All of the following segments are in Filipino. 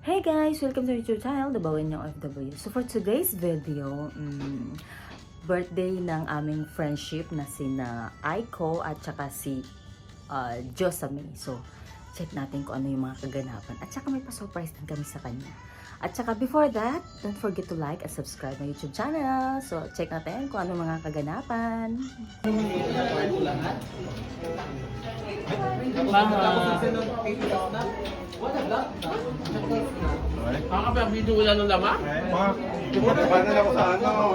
Hey guys! Welcome to YouTube channel, The Bawin Yung OFW. So for today's video, birthday ng aming friendship na sina Aiko at saka si Josame. So check natin kung ano yung mga kaganapan. At saka may pa-surprise din kami sa kanya. At saka before that, don't forget to like and subscribe my YouTube channel. So check natin kung ano mga kaganapan. Makakapag-video wala nung lama? Paano na ako sa ano?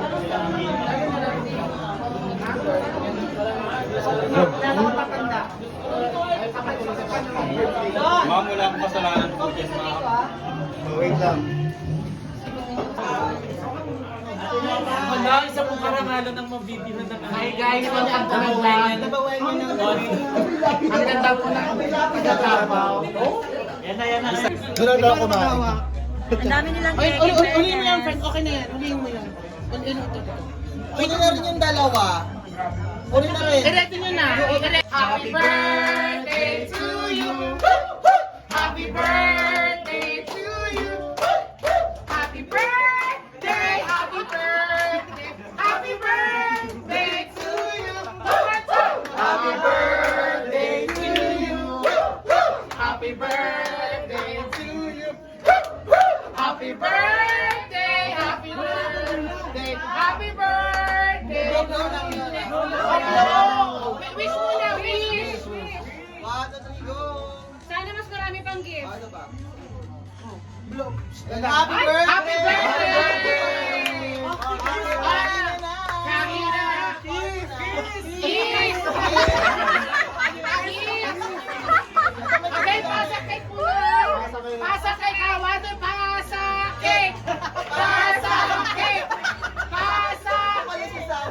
Ma'am, wala akong kasalanan po. Wait lang. Wala, isa pong karangalan ng mabibili ng hi guys, welcome to my vlog. Ang ganda po na pagkatabaw. Yan na. Doon na ako kumain. Ang dami nilang Ulihin mo yan, friend. Okay na yan. Ulihin mo yan. Ulihin na rin yung dalawa. Ulihin na rin. Diretso nyo na. Happy birthday to you. Happy birthday to you. Happy birthday, happy birthday. Happy birthday to you. Happy birthday to you. Happy birthday to you. Happy birthday, happy birthday, happy birthday. Wish muna, wish. 1, 2, 3, go! Sana mas marami pang gift. Ano ba? Happy birthday! Happy birthday! Happy Cheese! Okay, pasakay po lang. Pasakay ka, water, pasakay! Pasakay! Pasakay!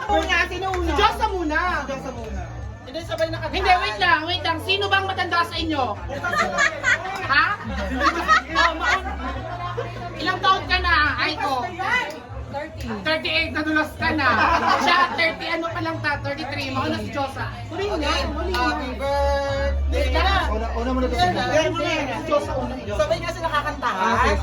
Una, sino una? Diyos na muna. Diyos sa muna. Hindi, sabay na kanta. Hindi, wait lang. Sino bang matanda sa inyo? Ha? Ilang taon ka na, Aiko? 38, nadulas ka na. Siya, 30, ano pa lang ta, 33. Mauna si Diyosa. Okay. Happy birthday! Ka na! Una muna ito. Sabay nga sila kakantahan.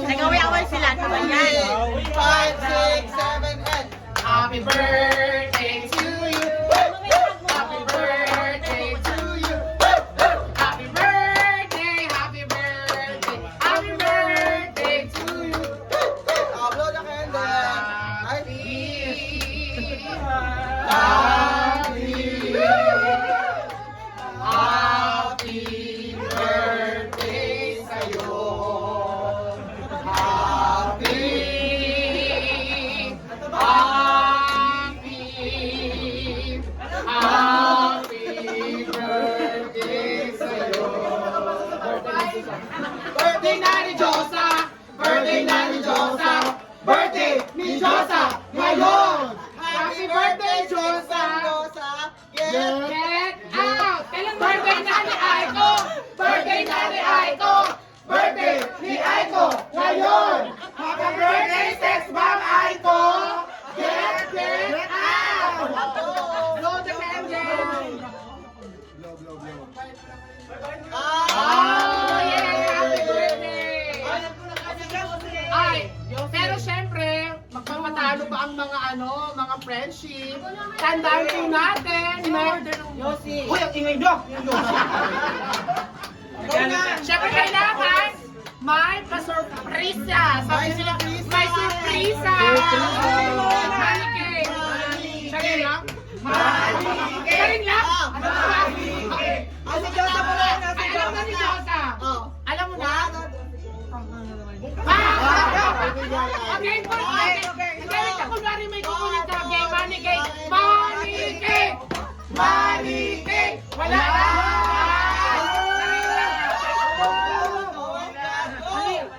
Nag-away-away sila. 5, 6, 7, 8. Happy birthday to you. Happy birthday to you. Happy birthday, happy birthday. Happy birthday to you. Blow the candle. Happy birthday sa'yo. Happy birthday sa'yo. Birthday na ni Diyosa. Birthday na ni Diyosa. Birthday ni Diyosa ngayon. Happy birthday, Diyosa. Get out! Kailan birthday na ni Aiko? Birthday na ni Aiko! Birthday ni Aiko ngayon! Happy birthday, Sex Bomb Aiko! Get out! Blow the candle! Oh, yes! Happy birthday! Ay, pero syempre, magpapatalo ba ang mga mga friendship? Tandaan po natin, Yossi. Uy, ang ingay nyo! Syempre kailangan may pa-surpresa. Sabi sila, may surpresa! Manicake! Siya rin lang? Siya rin lang? Ano ba? Okay. Si Diyosa mo na. Ay, alam na ni Diyosa. Alam mo na? Okay, okay. Hindi, kunwari may kukunin ka. Okay, money cake. Money cake! Money cake! Wala!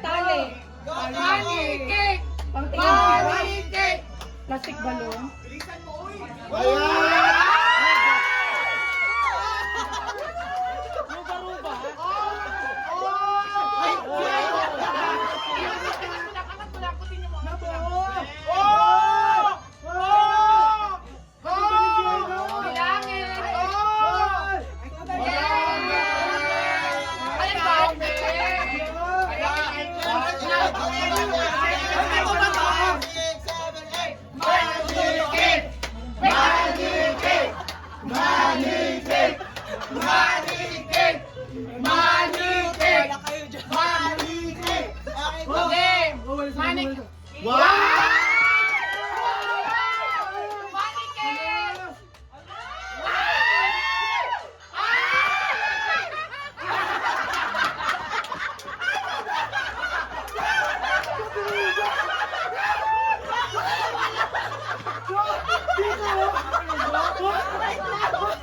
Tali. Money cake! Money cake! Plastic balloon. Bilangin! Manikik! Manikik! Wala kayo dyan. Manikik! Okay, go. Okay! Manik! Wow! Manikik!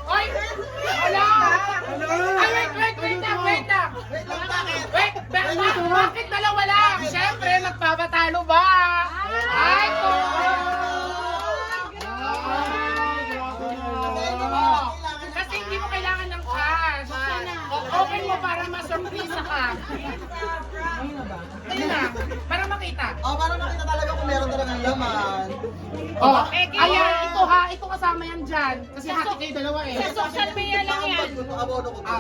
Ay! Wala! Ay, wait lang! Wait lang, bakit? Bakit dalawa lang? Siyempre, magpapatalo ba? Ay, ko! Kasi hindi mo kailangan ng cash. Open mo para ma-surprise ka. Ayun na, para makita. Oh, para makita talaga kung meron talagang laman. Oh, ayan, ito ha, ito kasama yan dyan. Kasi hati kayo dalawa eh. Sa social media lang yan. Abono ko to.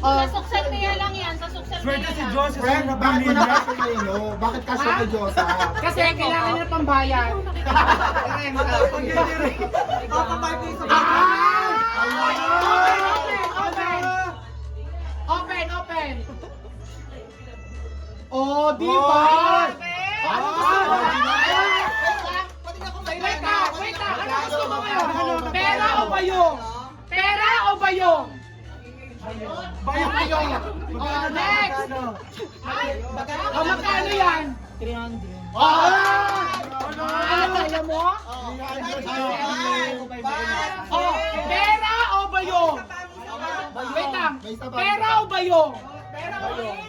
Oh, Sa social media lang yan. Sa social media lang. Friend, bakit mo nakakilino? Bakit ka sa Diyosa? kasi kailangan nila pambayad. Open! Oh, di ba? Ano gusto mo? Wait lang. Ano gusto mo ngayon? Pera o bayong? Pera o bayong? Bayong. Oh, next. Oh, magkano yan? 300. Kaya mo? Oh, pera o bayong? Wait lang. Pera o bayong?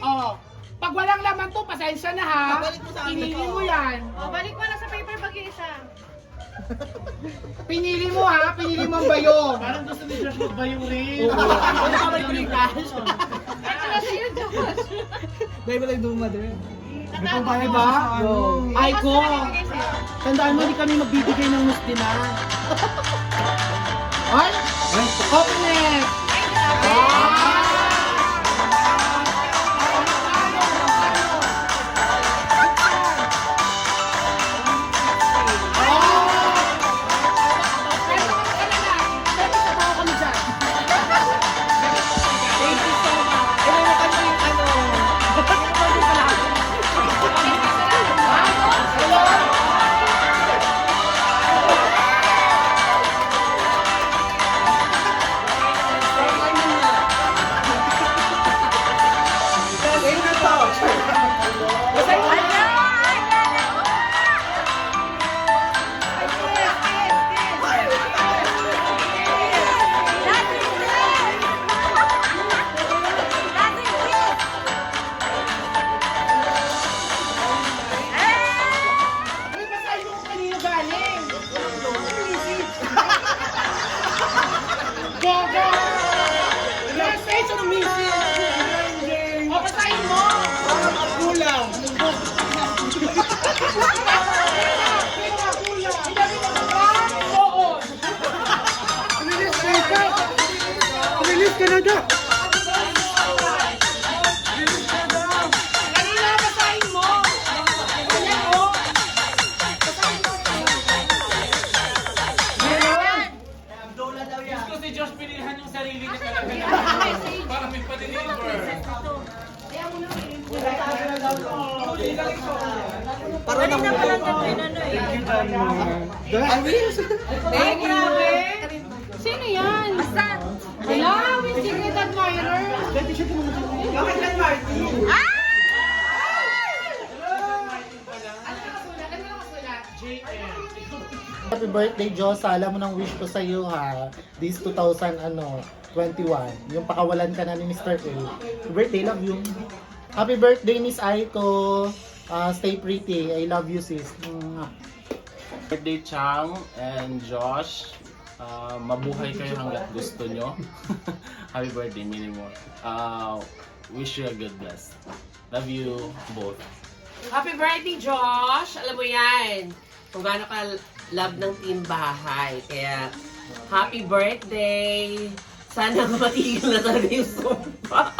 Oh. Pag walang laman to, pasensya na ha. Babalik mo sa akin Pinili to. mo yan. O, balik mo na sa paper mag-iisa. Pinili mo ha. Pinili mo ang bayong. Parang gusto ni Josh magbayong rin. Ano ka ba yung cash? Ito na sa'yo, Josh. Ikaw ba ba? Ay ko. Tandaan mo, di kami magbibigay ng mustina. Ay! Open it! Ano ba sa'yo kung kanino galing? Gaga! Message or message? O, basahin mo! Kulang! Oo! Release ka na daw! Kanina, basahin mo! Ayan, o! Gusto si Josh pinilhan yung sarili niya talaga. Para may pa-deliver. Para na po. Ay, grabe. Sino yan? Asan? Wala, with secret admirer. Happy birthday, Diyosa. Alam mo ng wish ko sa iyo ha. This 2021. Yung pakawalan ka na ni Mr. A. Happy birthday, love you. Happy birthday, Miss Aiko. Stay pretty. I love you, sis. Mwah. Birthday Chang and Josh. Mabuhay kayo hanggat gusto nyo. Happy birthday, Minimo. Wish you a good bless. Love you both. Happy birthday, Josh! Alam mo yan, kung gaano ka love ng team bahay. Kaya, happy birthday! Sana matigil na talaga yung sumpa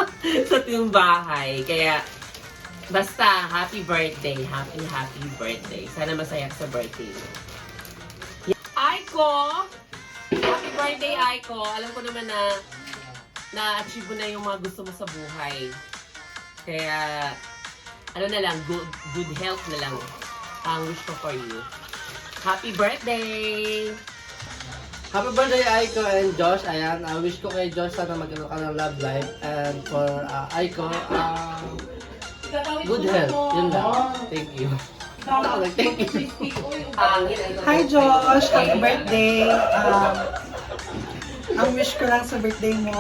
sa team bahay. Kaya, basta, happy birthday. Happy birthday. Sana masaya ka sa birthday mo. Aiko! Happy birthday, Aiko! Alam ko naman na na-achieve mo na yung mga gusto mo sa buhay. Kaya, ano na lang, good health na lang ang wish ko for you. Happy birthday! Happy birthday, Aiko and Josh. Ayan, wish ko kay Josh sana magkaroon ka ng love life. And for Aiko, good health. Yun lang. Thank you. Thank you. Hi Josh! Happy birthday! Ang wish ko lang sa birthday mo,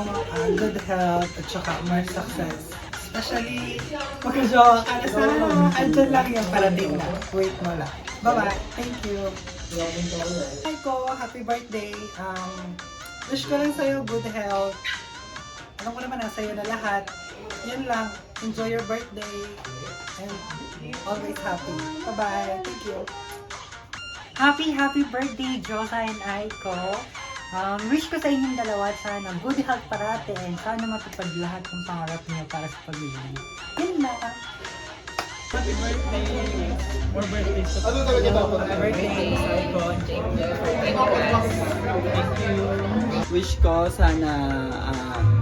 good health at saka more success. Especially, magka-jowa ka na sana. Andyan lang yung parating na. Wait mo lang. Bye-bye. Thank you. Hi ko, happy birthday. Wish ko lang sa'yo good health. Alam ko naman nasa iyo na lahat. Yun lang. Enjoy your birthday. And always happy. Bye-bye. Thank you. Happy birthday, Josa and Aiko. Wish ko sa inyong dalawa sana good health parate and sana matupad lahat ng pangarap niyo para sa pamilya niyo. Yun lang. Ano talaga dapat? Wish ko sana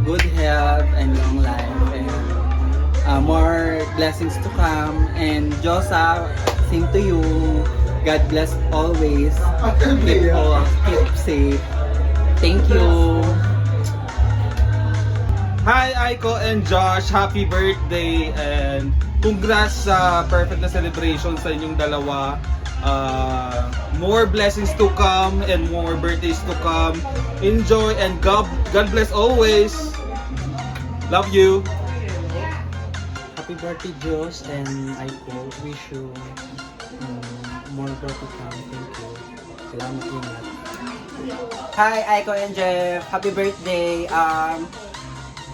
good health and long life and more blessings to come. And Josa, same to you. God bless always. Keep safe. Thank you. Hi Aiko and Josh, happy birthday and congrats sa perfect na celebration sa inyong dalawa. More blessings to come and more birthdays to come. Enjoy and God bless always. Love you. Happy birthday, Josh and Aiko. Wish you more birthday come. Thank you. Salamat ingat. Hi, Aiko and Jeff. Happy birthday.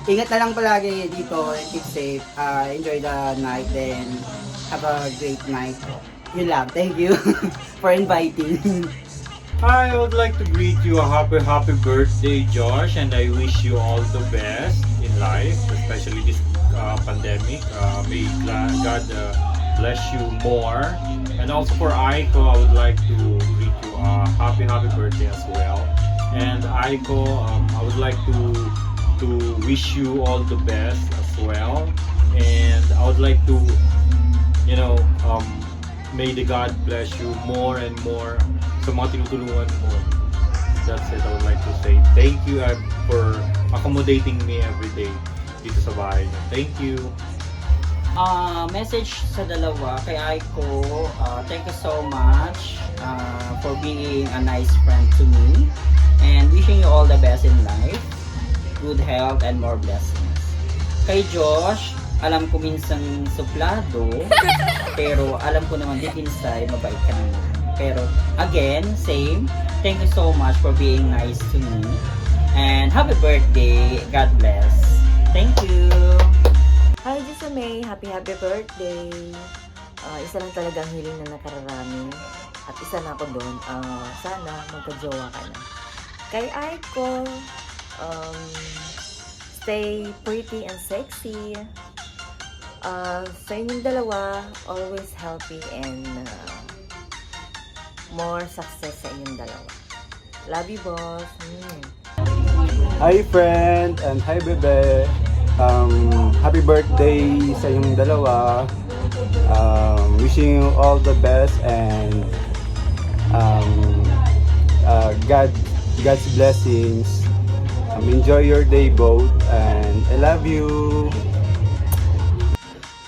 Ingat na lang palagi dito and keep safe. Enjoy the night and have a great night. Yun lang. Thank you for inviting. Hi, I would like to greet you a happy birthday, Josh, and I wish you all the best in life, especially this pandemic. May God bless you more. And also for Aiko, I would like to greet you a happy birthday as well. And Aiko, I would like to wish you all the best as well. And I would like to, may the God bless you more and more sa mga tinutulungan mo. That's it, I would like to say. Thank you for accommodating me every day dito sa bahay niyo. Thank you. Message sa dalawa kay Aiko, thank you so much for being a nice friend to me and wishing you all the best in life, good health and more blessings. Kay Josh, alam ko minsan suplado, pero alam ko naman deep inside mabait ka naman. Pero again, same, thank you so much for being nice to me and happy birthday, God bless. Thank you. Hi, Jessa May. Happy birthday. Isa lang talagang hiling na nakararami. At isa na ako doon. Sana magka-jowa ka na. Kay Aiko, stay pretty and sexy. Sa inyong dalawa, always healthy and more success sa inyong dalawa. Love you, boss. Hi friend and hi bebe. Happy birthday sa inyong dalawa. Wishing you all the best and God's blessings. Enjoy your day both and I love you.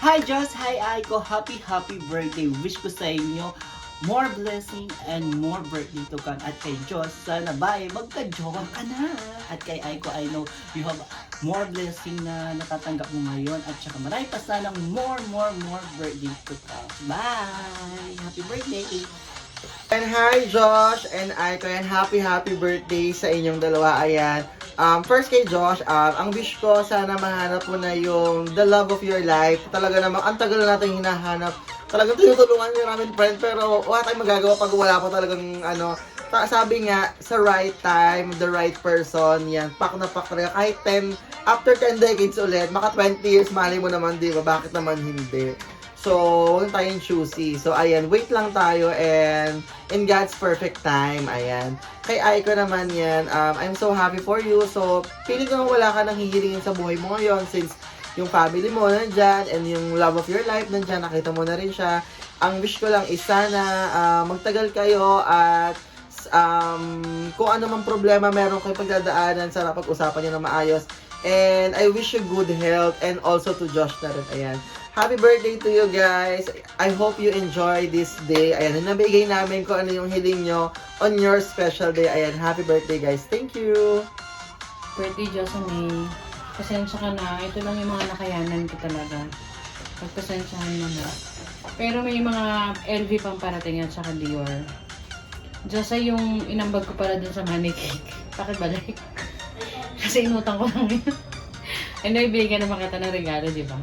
Hi Josh, hi Aiko, happy birthday. Wish ko sa inyo more blessing and more birthday to come. At kay Josh, sana magka-jowa ka na. At kay Aiko, I know you have more blessing na natatanggap mo ngayon. At saka marami pa sanang more birthday to come. Bye! Happy birthday! And hi Josh and Aiko and happy birthday sa inyong dalawa. Ayan. First kay Josh, ang wish ko sana mahanap mo na yung the love of your life. Talaga namang ang tagal na natin hinahanap. Talagang tinutulungan niyo namin friend pero wala tayong magagawa pag wala pa talagang sabi nga sa right time, the right person. Yan, pak na pak talaga. Kahit after 10 decades ulit, maka 20 years, mali mo naman, di ba? Bakit naman hindi? So, huwag tayong choosy. So, ayan, wait lang tayo and in God's perfect time, ayan. Kay Aiko naman yan, I'm so happy for you. So, feeling ko wala ka nang hihilingin sa buhay mo ngayon since yung family mo nandyan and yung love of your life nandyan, nakita mo na rin siya. Ang wish ko lang is sana magtagal kayo at kung ano mang problema meron kayo pagdadaanan, sana pag-usapan nyo na maayos. And I wish you good health and also to Josh na rin, ayan. Happy birthday to you guys. I hope you enjoy this day. Ayan, nabigay namin kung ano yung hiling nyo on your special day. Ayan, happy birthday guys. Thank you. Birthday, Jocelyn. Pasensya ka na. Ito lang yung mga nakayanan ko talaga. Pagpasensyahan mo na. Pero may mga LV pang parating at saka Dior. Josa, yung inambag ko pala dun sa money cake. Pakibalik. Kasi inutang ko lang yun. And ibigay naman kita ng regalo, di ba?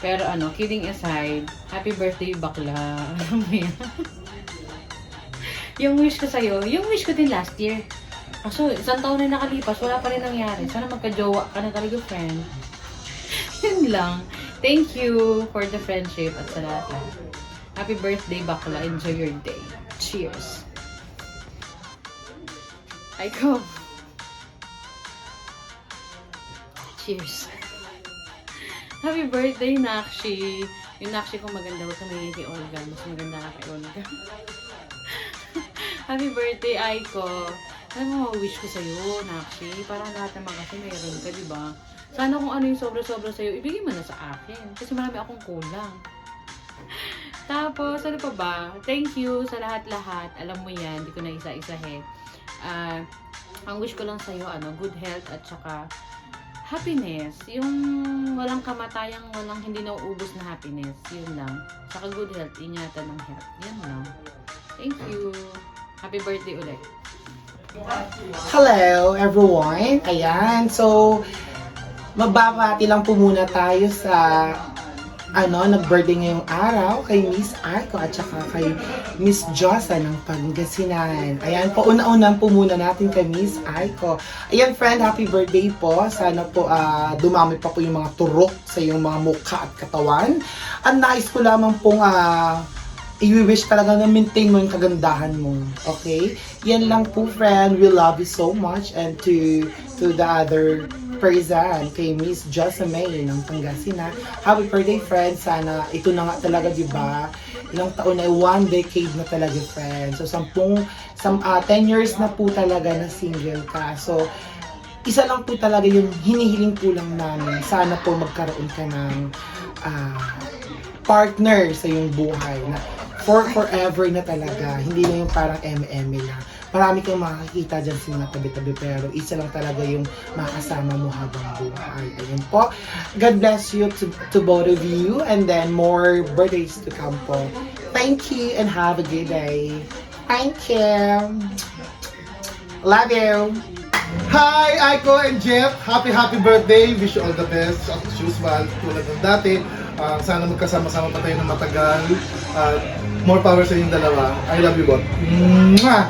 Pero kidding aside, happy birthday bakla. Alam mo yan? Yung wish ko sa'yo, yung wish ko din last year. Kaso, isang taon na nakalipas, wala pa rin nangyari. Sana magka-jowa ka na talaga, friend. Yun lang. Thank you for the friendship at sa lahat. Happy birthday bakla. Enjoy your day. Cheers. Aiko. Cheers. Happy birthday, Nakshi. Yung Nakshi ko maganda. Huwag ka may kay Olga. Mas maganda ka kay Olga. Happy birthday, Aiko. Alam mo, wish ko sa'yo, Nakshi. Parang lahat naman kasi mayroon ka, di ba? Sana kung ano yung sobra-sobra sa'yo, ibigay mo na sa akin. Kasi marami akong kulang. Tapos, ano pa ba? Thank you sa lahat-lahat. Alam mo yan, hindi ko na isa-isahin. Ang wish ko lang sa'yo, good health at saka happiness. Yung walang kamatayang, walang hindi nauubos na happiness. Yun lang. Saka good health, ingatan ng health. Yun lang. Thank you. Happy birthday ulit. Hello everyone! Ayan, so magbabati lang po muna tayo sa nag-birthday ngayong araw kay Miss Aiko at saka kay Miss Josa ng Pangasinan. Ayan po, una-unan po muna natin kay Miss Aiko. Ayan friend, happy birthday po. Sana po dumami pa po yung mga turok sa iyong mga mukha at katawan. Ang nais ko lamang pong i-wish talaga na maintain mo yung kagandahan mo. Okay? Yan lang po friend. We love you so much. And to the other person, kay Miss Josamay ng Pangasinan. Happy birthday friend. Sana ito na nga talaga, diba? Ilang taon na, 1 decade na talaga friend. So 10 years na po talaga na single ka. So isa lang po talaga yung hinihiling po lang namin. Sana po magkaroon ka ng partner sa iyong buhay na for forever na talaga. Hindi na yung parang eme lang. Marami kang makakita dyan sa mga tabi-tabi pero isa lang talaga yung makasama mo habang buhay. Ayun po. God bless you to both of you and then more birthdays to come po. Thank you and have a good day. Thank you. Love you. Hi, Aiko and Jeff! Happy birthday! Wish you all the best. As usual, tulad ng dati. Sana magkasama-sama pa tayo ng matagal. More power sa inyong dalawa. I love you both. Mwah!